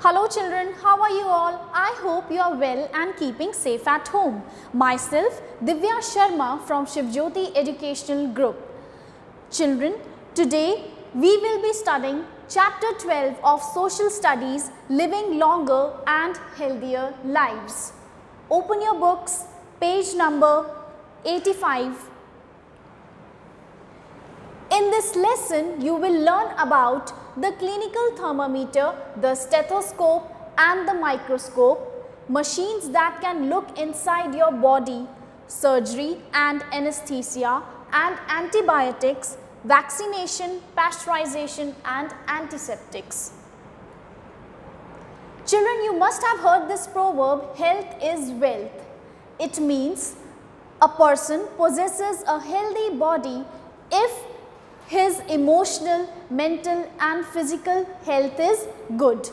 Hello children, how are you all? I hope you are well and keeping safe at home. Myself Divya Sharma from Shivjyoti Educational Group. Children, today we will be studying chapter 12 of Social Studies, Living Longer and Healthier Lives. Open your books, page number 85. In this lesson, you will learn about the clinical thermometer, the stethoscope and the microscope, machines that can look inside your body, surgery and anesthesia, and antibiotics, vaccination, pasteurization and antiseptics. Children, you must have heard this proverb, health is wealth. It means a person possesses a healthy body if his emotional, mental and physical health is good.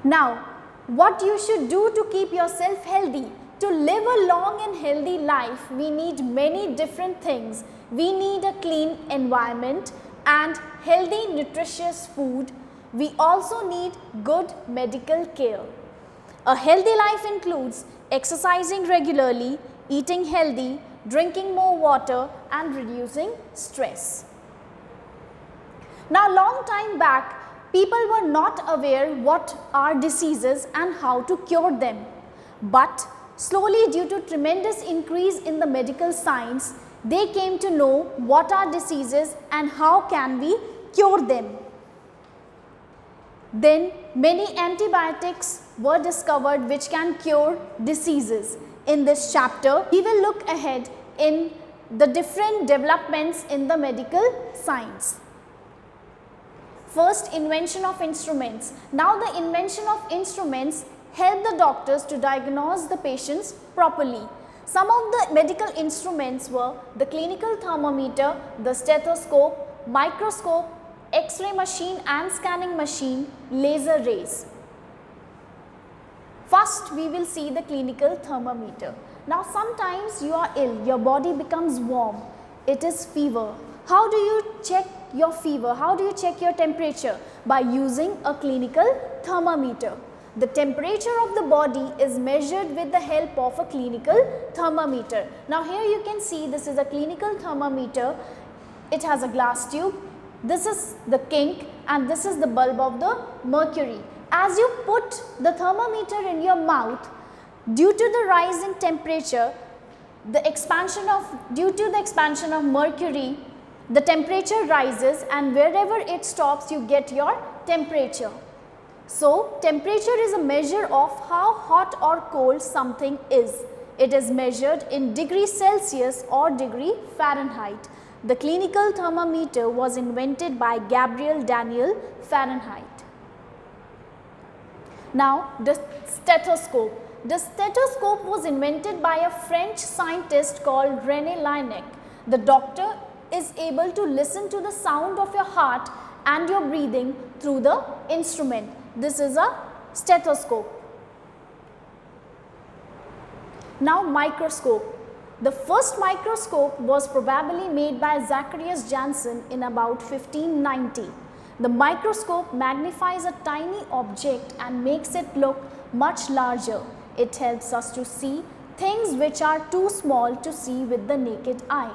Now, what you should do to keep yourself healthy? To live a long and healthy life, we need many different things. We need a clean environment and healthy, nutritious food. We also need good medical care. A healthy life includes exercising regularly, eating healthy, drinking more water and reducing stress. Now, long time back, people were not aware what are diseases and how to cure them. But slowly, due to tremendous increase in the medical science, they came to know what are diseases and how can we cure them. Then many antibiotics were discovered which can cure diseases. In this chapter, we will look ahead in the different developments in the medical science. First, invention of instruments. Now, the invention of instruments help the doctors to diagnose the patients properly. Some of the medical instruments were the clinical thermometer, the stethoscope, microscope, X-ray machine and scanning machine, laser rays. First, we will see the clinical thermometer. Now, sometimes you are ill, your body becomes warm, it is fever. How do you check your fever? How do you check your temperature? By using a clinical thermometer. The temperature of the body is measured with the help of a clinical thermometer. Now, here you can see this is a clinical thermometer. It has a glass tube. This is the kink and this is the bulb of the mercury. As you put the thermometer in your mouth, due to the rise in temperature, due to the expansion of mercury, the temperature rises and wherever it stops, you get your temperature. So, temperature is a measure of how hot or cold something is. It is measured in degrees Celsius or degree Fahrenheit. The clinical thermometer was invented by Gabriel Daniel Fahrenheit. Now, the stethoscope. The stethoscope was invented by a French scientist called René Laennec. The doctor is able to listen to the sound of your heart and your breathing through the instrument. This is a stethoscope. Now, microscope. The first microscope was probably made by Zacharias Janssen in about 1590. The microscope magnifies a tiny object and makes it look much larger. It helps us to see things which are too small to see with the naked eye.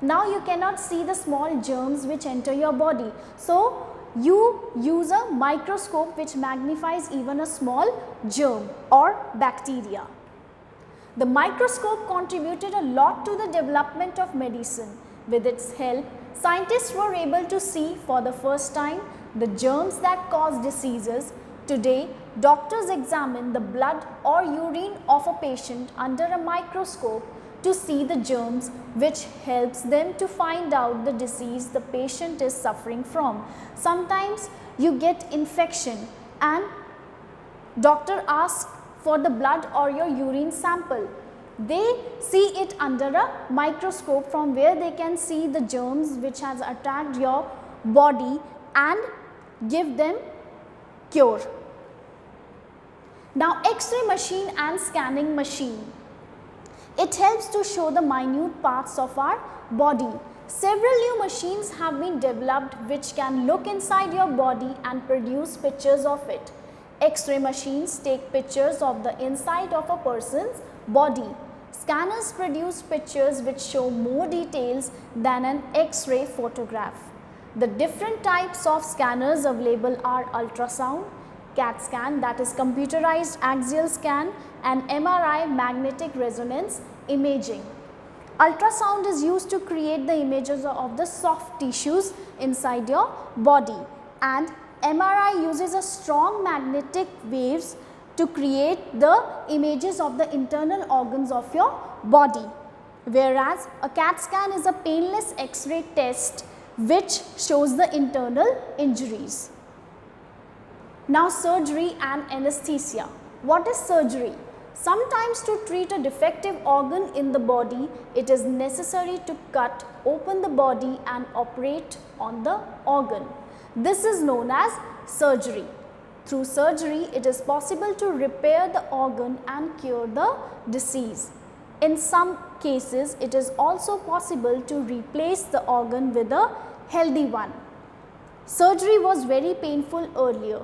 Now, you cannot see the small germs which enter your body. So, you use a microscope which magnifies even a small germ or bacteria. The microscope contributed a lot to the development of medicine. With its help, scientists were able to see for the first time the germs that cause diseases. Today, doctors examine the blood or urine of a patient under a microscope to see the germs, which helps them to find out the disease the patient is suffering from. Sometimes you get infection and doctor asks for the blood or your urine sample. They see it under a microscope from where they can see the germs which has attacked your body and give them cure. Now, X-ray machine and scanning machine. It helps to show the minute parts of our body. Several new machines have been developed which can look inside your body and produce pictures of it. X-ray machines take pictures of the inside of a person's body. Scanners produce pictures which show more details than an X-ray photograph. The different types of scanners available are ultrasound, CAT scan, that is computerized axial scan, and MRI, magnetic resonance imaging. Ultrasound is used to create the images of the soft tissues inside your body, and MRI uses a strong magnetic waves to create the images of the internal organs of your body, whereas a CAT scan is a painless X-ray test which shows the internal injuries. Now surgery and anesthesia. What is surgery? Sometimes to treat a defective organ in the body, it is necessary to cut open the body and operate on the organ. This is known as surgery. Through surgery, it is possible to repair the organ and cure the disease. In some cases, it is also possible to replace the organ with a healthy one. Surgery was very painful earlier.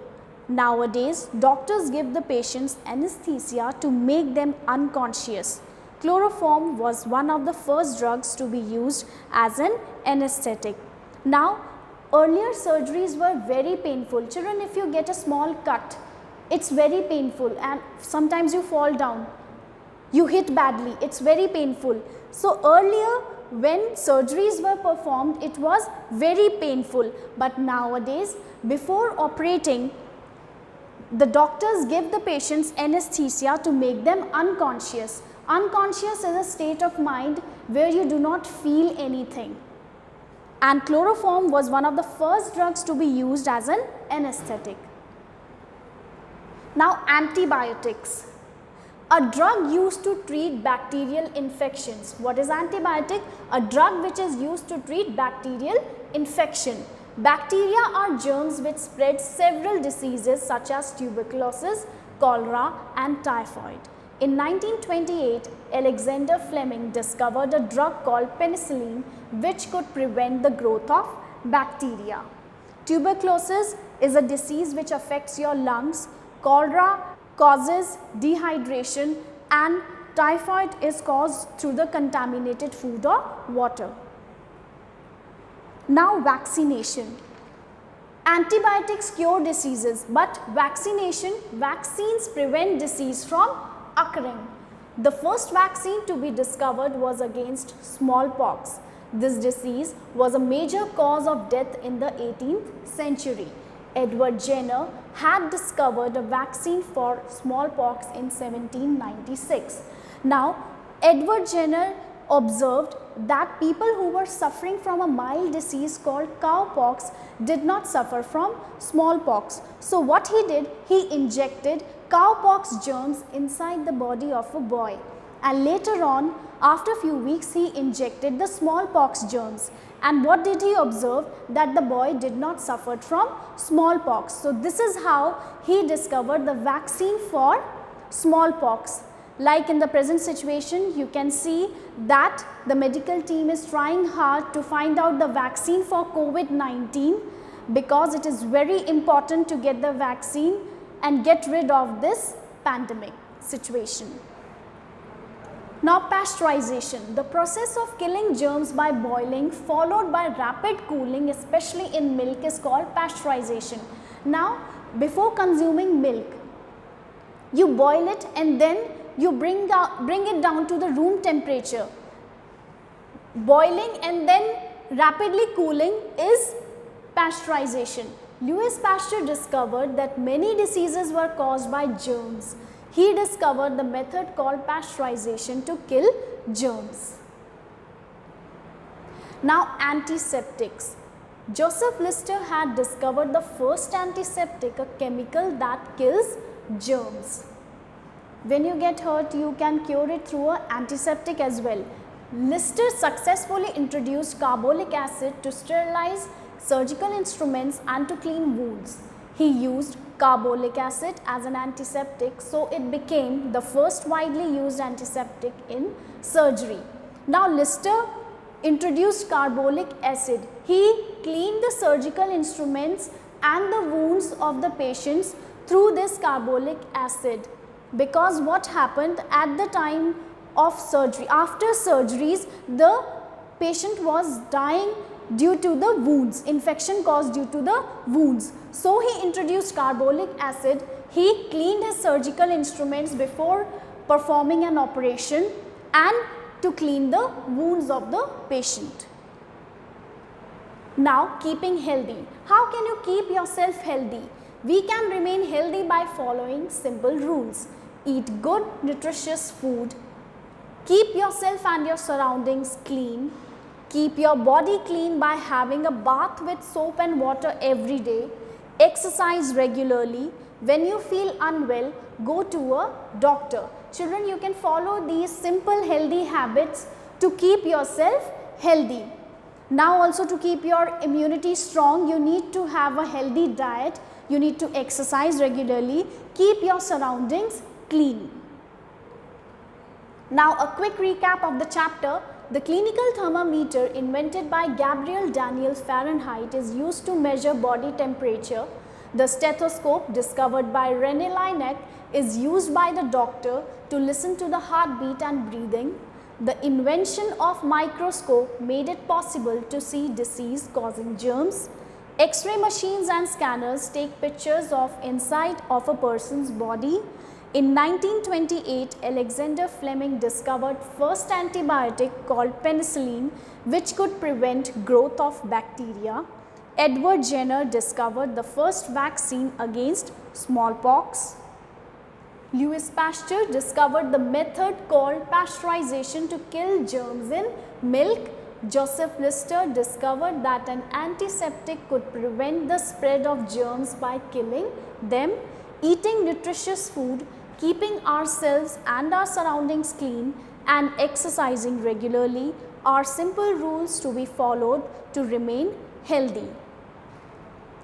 Nowadays, doctors give the patients anesthesia to make them unconscious. Chloroform was one of the first drugs to be used as an anesthetic. Now, earlier surgeries were very painful. Children, if you get a small cut, it's very painful and sometimes you fall down. You hit badly, it's very painful. So, earlier when surgeries were performed, it was very painful. But nowadays, before operating, the doctors give the patients anesthesia to make them unconscious. Unconscious is a state of mind where you do not feel anything. And chloroform was one of the first drugs to be used as an anesthetic. Now antibiotics. A drug used to treat bacterial infections. What is antibiotic? A drug which is used to treat bacterial infection. Bacteria are germs which spread several diseases such as tuberculosis, cholera and typhoid. In 1928, Alexander Fleming discovered a drug called penicillin which could prevent the growth of bacteria. Tuberculosis is a disease which affects your lungs, cholera causes dehydration and typhoid is caused through the contaminated food or water. Now vaccination. Antibiotics cure diseases, but vaccines prevent disease from occurring. The first vaccine to be discovered was against smallpox. This disease was a major cause of death in the 18th century. Edward Jenner had discovered a vaccine for smallpox in 1796. Now, Edward Jenner observed that people who were suffering from a mild disease called cowpox did not suffer from smallpox. So what he did, he injected cowpox germs inside the body of a boy, and later on, after a few weeks, he injected the smallpox germs. And what did he observe? That the boy did not suffer from smallpox. So this is how he discovered the vaccine for smallpox. Like in the present situation, you can see that the medical team is trying hard to find out the vaccine for COVID-19, because it is very important to get the vaccine and get rid of this pandemic situation. Now pasteurization, the process of killing germs by boiling followed by rapid cooling, especially in milk, is called pasteurization. Now before consuming milk, you boil it and then you bring it down to the room temperature. Boiling and then rapidly cooling is pasteurization. Louis Pasteur discovered that many diseases were caused by germs. He discovered the method called pasteurization to kill germs. Now antiseptics. Joseph Lister had discovered the first antiseptic, a chemical that kills germs. When you get hurt, you can cure it through an antiseptic as well. Lister successfully introduced carbolic acid to sterilize surgical instruments and to clean wounds. He used carbolic acid as an antiseptic, so it became the first widely used antiseptic in surgery. Now Lister introduced carbolic acid. He cleaned the surgical instruments and the wounds of the patients through this carbolic acid. Because what happened at the time of surgery, after surgeries, the patient was dying due to the wounds, infection caused due to the wounds. So he introduced carbolic acid. He cleaned his surgical instruments before performing an operation and to clean the wounds of the patient. Now, keeping healthy. How can you keep yourself healthy? We can remain healthy by following simple rules. Eat good, nutritious food. Keep yourself and your surroundings clean. Keep your body clean by having a bath with soap and water every day. Exercise regularly. When you feel unwell, go to a doctor. Children, you can follow these simple healthy habits to keep yourself healthy. Now also, to keep your immunity strong, you need to have a healthy diet. You need to exercise regularly. Keep your surroundings clean. Now a quick recap of the chapter. The clinical thermometer invented by Gabriel Daniel Fahrenheit is used to measure body temperature. The stethoscope discovered by René Laennec is used by the doctor to listen to the heartbeat and breathing. The invention of microscope made it possible to see disease causing germs. X-ray machines and scanners take pictures of inside of a person's body. In 1928, Alexander Fleming discovered first antibiotic called penicillin, which could prevent growth of bacteria. Edward Jenner discovered the first vaccine against smallpox. Louis Pasteur discovered the method called pasteurization to kill germs in milk. Joseph Lister discovered that an antiseptic could prevent the spread of germs by killing them. Eating nutritious food, keeping ourselves and our surroundings clean, and exercising regularly are simple rules to be followed to remain healthy.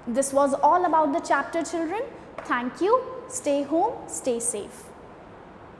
This was all about the chapter, children. Thank you. Stay home, stay safe.